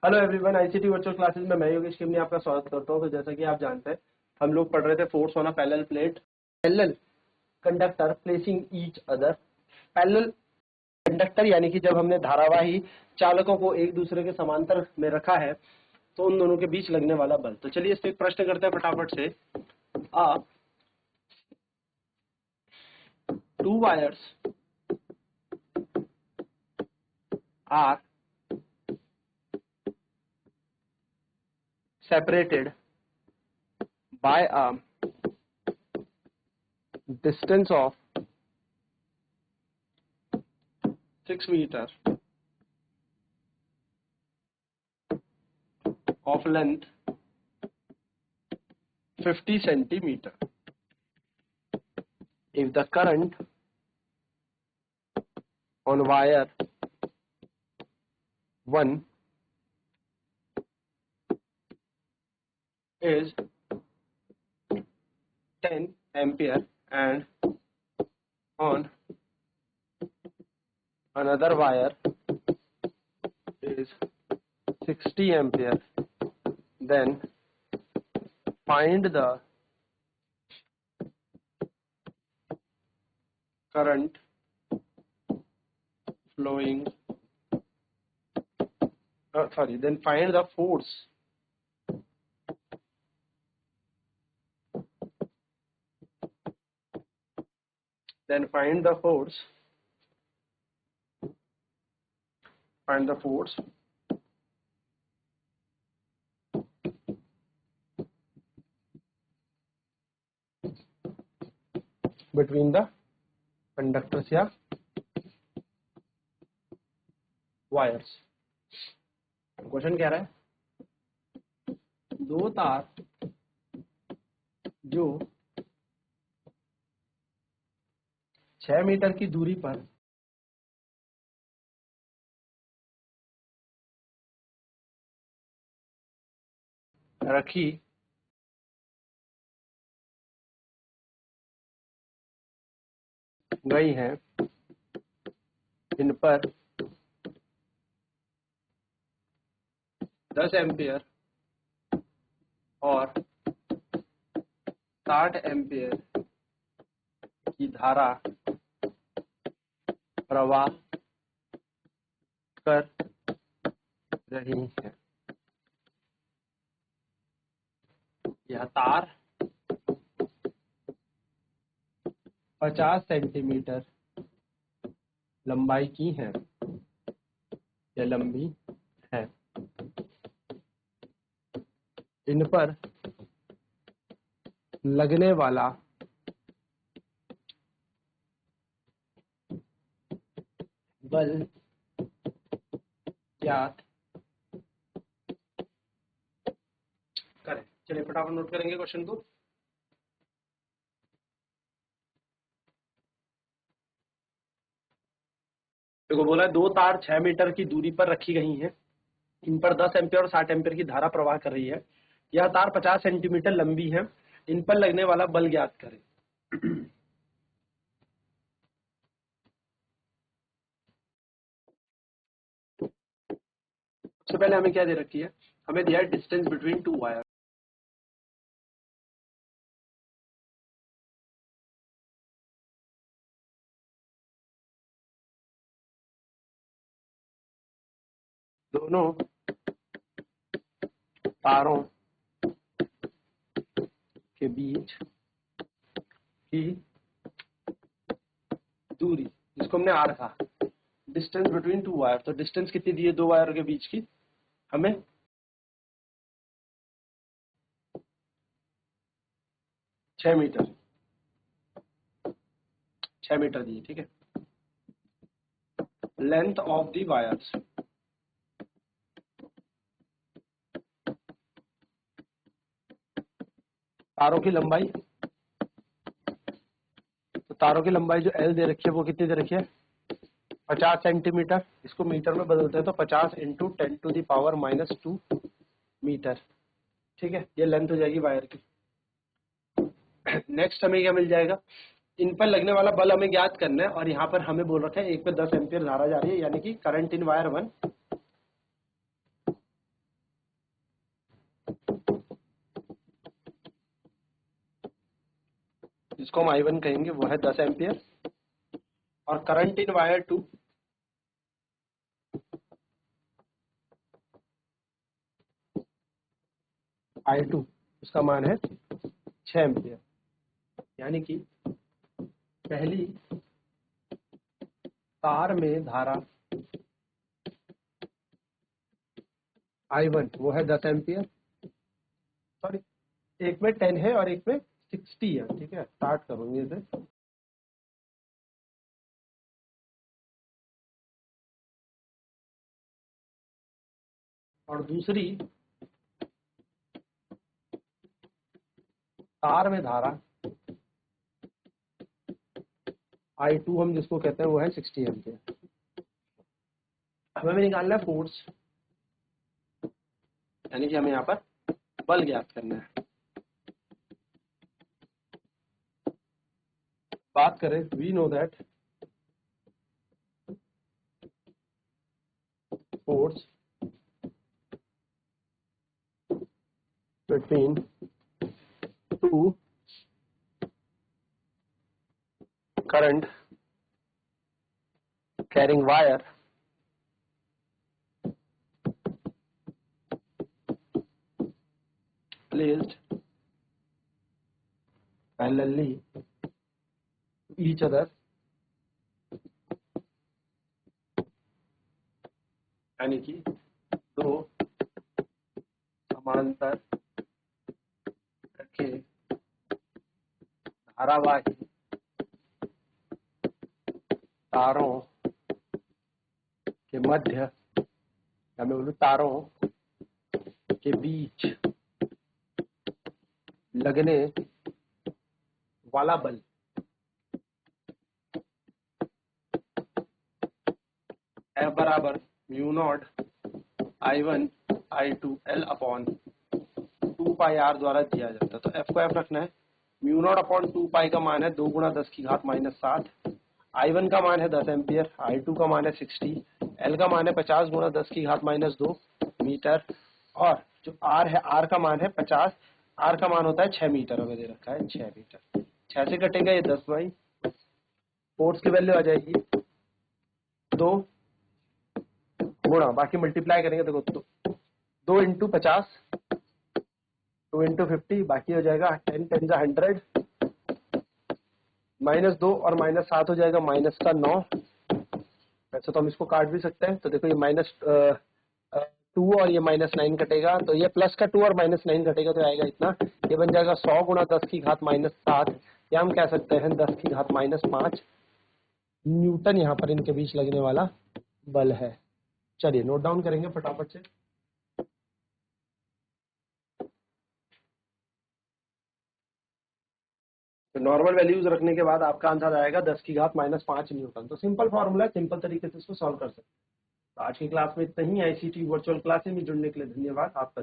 Hello everyone, ICT virtual classes में मैं योगेश किमनी आपका स्वागत करता हूं। तो जैसा कि आप जानते हैं, हम लोग पढ़ रहे थे force on a parallel plate, parallel conductor placing each other. Parallel conductor यानी कि जब हमने धारावाही चालकों को एक दूसरे के समांतर में रखा है तो उन दोनों के बीच लगने वाला बल। तो चलिए इस पे एक प्रश्न करते हैं फटाफट से। Two wires are separated by a distance of 6 meters of length 50 centimeter. If the current on wire 1 is 10 ampere and on another wire is 60 ampere, then find the current flowing then find the force between the conductors या wires. Question कह रहा है दो तार जो 6 metre की दूरी पर रखी गई हैं, इन पर 10 एम्पियर और 60 एम्पियर की धारा प्रवाह कर रही है। यह तार 50 सेंटीमीटर लंबाई की है या लंबी है। इन पर लगने वाला बल ज्ञात करें। चलिए फटाफट नोट करेंगे क्वेश्चन को। देखो बोला है दो तार 6 मीटर की दूरी पर रखी गई हैं, इन पर 10 एम्पियर और 60 एम्पियर की धारा प्रवाह कर रही है। यह तार 50 सेंटीमीटर लंबी है, इन पर लगने वाला बल ज्ञात करें। सबसे पहले हमें क्या दे रखी है, हमें दिया है डिस्टेंस बिटवीन टू वायर। दोनों तारों के बीच की दूरी जिसको हमने आर कहा, डिस्टेंस बिटवीन टू वायर। तो डिस्टेंस कितनी दी है दो वायर के बीच की, हमें 6 मीटर 6 मीटर दी है, ठीक है। लेंथ ऑफ द वायर्स, तारों की लंबाई, तो तारों की लंबाई जो एल दे रखी है वो कितनी दे रखी है 50 सेंटीमीटर। इसको मीटर में बदलते हैं तो 50 इंटू 10⁻⁻2 मीटर, ठीक है। ये लेंथ हो जाएगी वायर की। नेक्स्ट हमें क्या मिल जाएगा, इन पर लगने वाला बल हमें ज्ञात करना है और यहाँ पर हमें बोल रखा है एक पे 10 एम्पियर धारा जा रही है, यानी कि करंट इन वायर 1 जिसको हम I1 कहेंगे वो है 10 एम्पियर, और करंट इन वायर 2 I2 उसका मान है 6 एम्पियर। यानी कि पहली तार में धारा I1 वो है 10 एम्पियर, सॉरी एक में 10 है और एक में 60 है, ठीक है। स्टार्ट करूंगी इसे। और दूसरी तार में धारा I2 हम जिसको कहते हैं वो है 60 एम्पियर। हमें निकालना है फोर्स, यानी कि हमें यहाँ पर बल ज्ञात करना है। बात करें, we know that force between two current carrying wire placed parallelly to each other यानी कि दो समांतर रखे धारावाही तारों के मध्य, या मैं बोलूं तारों के बीच लगने वाला बल F बराबर mu naught I1 I2 L upon 2 पाई R द्वारा दिया जाता है। तो F को F रखना है। म्यू नॉट अपॉन 2 पाई का मान है 2 गुणा 10 की घात -7, I1 का मान है 10 एम्पियर, I2 का मान है 60, L का मान है 50 गुणा 10 की घात -2 मीटर, और जो R है, R का मान है 50, R का मान होता है 6 मीटर, हमें दे रखा है 6 मीटर। 6 से कटेगा ये 10 बाई, फोर्स की वैल्यू आ जाएगी 2 गुणा, बाकी मल्टीप्लाई करेंगे, देखो 2 इंटू 50, 2 इंटू 50, बाकी हो जाएगा 10 10 जा 100, -2 और -7 हो जाएगा -9। वैसे तो हम इसको काट भी सकते हैं, तो देखो ये -2 और ये -9 कटेगा, तो ये प्लस का 2 और -9 कटेगा तो आएगा इतना। ये बन जाएगा 100 गुणा 10 की घात -7, या हम कह सकते हैं 10 की घात -5 न्यूटन यहाँ पर इनके बीच लगने वाला बल है। चलिए नोट डाउन करेंगे फटाफट से। तो नॉर्मल वैल्यूज रखने के बाद आपका आंसर आएगा 10 की घात -5 न्यूटन। तो सिंपल फॉर्मूला है, सिंपल तरीके से इसको सॉल्व कर सकते हैं। तो आज की क्लास में इतना ही। ICT वर्चुअल क्लासेस में जुड़ने के लिए धन्यवाद आपका।